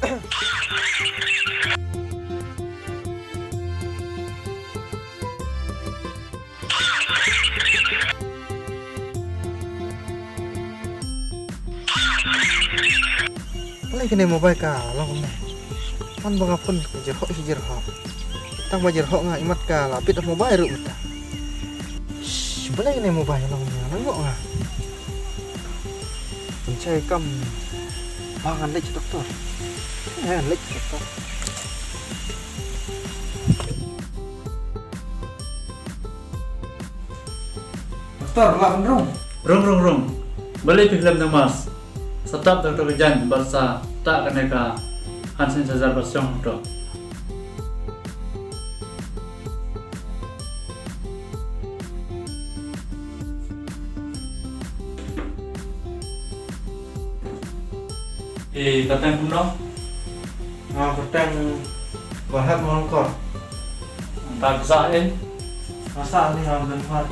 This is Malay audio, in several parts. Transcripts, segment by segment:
Lagi kena mobile ka long ne man bang apun hijir ho tang bajer ho nga imat ka lapit of mobile ru ta boleh kena mobile long ne nangok nga pencai kam bangan lek doktor lek doktor doktor lah Rung. Balik film namas. Setap dokter kerjaan bahasa tak kena ka Hansen Cesar Basyong to. Katang kumno? Katang bahat mongkor. Tak bisa Masa ni orang benfat.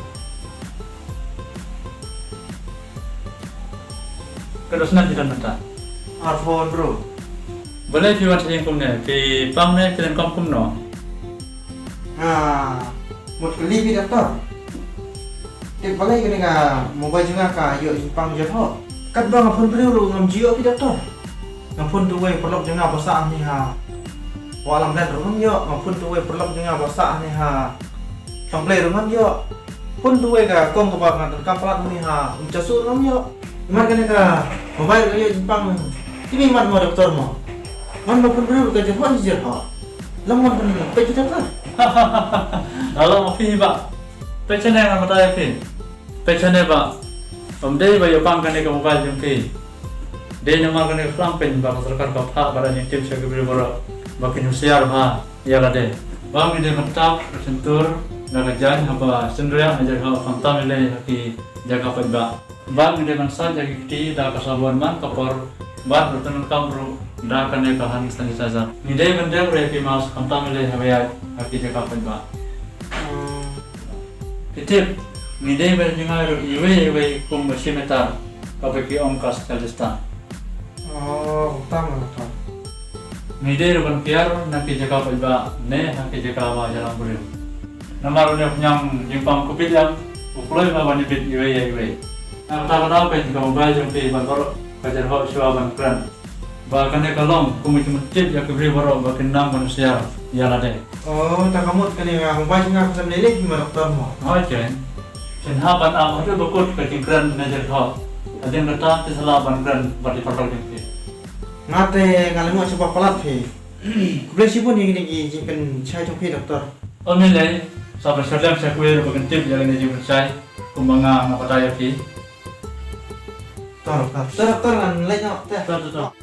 Terus nanti dan mata. Arfon bro. Boleh piwan sayang kumne, pi pamne kalian kom kumno. Một cái ly doktor. Thì boleh kena ka mobile juga ka yo impang jero. Kat bang apun bro ngam jio pi doktor. Ngapun tu way perlok jenga basa ni ha. Walam dan rumam yo ngapun tu way perlok jenga basa ni ha. Sampai rumam yo. Pun tu way ka kong ka ngan kamplat ni ha. Umcasu rumam yo. Iman kena ka mobile yo impang. Ini iman mo doktor mo. Man mo pun bro ka jero jero. Lamon pun pe doktor. Kalau mau pilih pak, pecennya nama saya pilih. Pecennya pak, omdei bayu pang kene ke mobile jumpi. Dia nama kene flang pen pak serkar kapak pada yang tim saya kebiri baru, makin usiar ha, ya kade. Bang ini mentap, sentur, nak kerjaan apa sendirian ajar hal fantam ile haki jaga pemba. Bang ini mangsa jaga kiti dah kesabaran man kapor. Bang bertemu kamu dah kene kahan stani saja. Nidai benda berarti mas fantam ile haki jaga pemba. Kitip, nidai berjumpa iwe kum bersimetar, kapeki omkas Kalistan. Utama doktor. Nidai ruban piar nak jaga pemba, ne haki jaga wa jalan buriu. Namarnya punyang jimpang kupit yang ukulai mabani bit iwe. Nah kata apa yang kamu baca jumpi bantor kajar hok syuaban kran. Bahkan kalong kumit-kumit ya kebiri baru bahkan enam manusia ya lade. Tak kamu kena mobile juga bisa melilik gimana doktor mo. Oke. Haban am itu bekut ke kran najar hok. Ada yang kata tisalaban kran berarti perlu jumpi. Ngate ngalamu sebab pelat he. Kublesi pun yang ini jimpen saya jumpi doktor. Omilai sampai sedang saya kuil bagian tip yang ini jumpa saya kumanga ngapa tanya ki. Doktor kan lainnya teh. Doktor.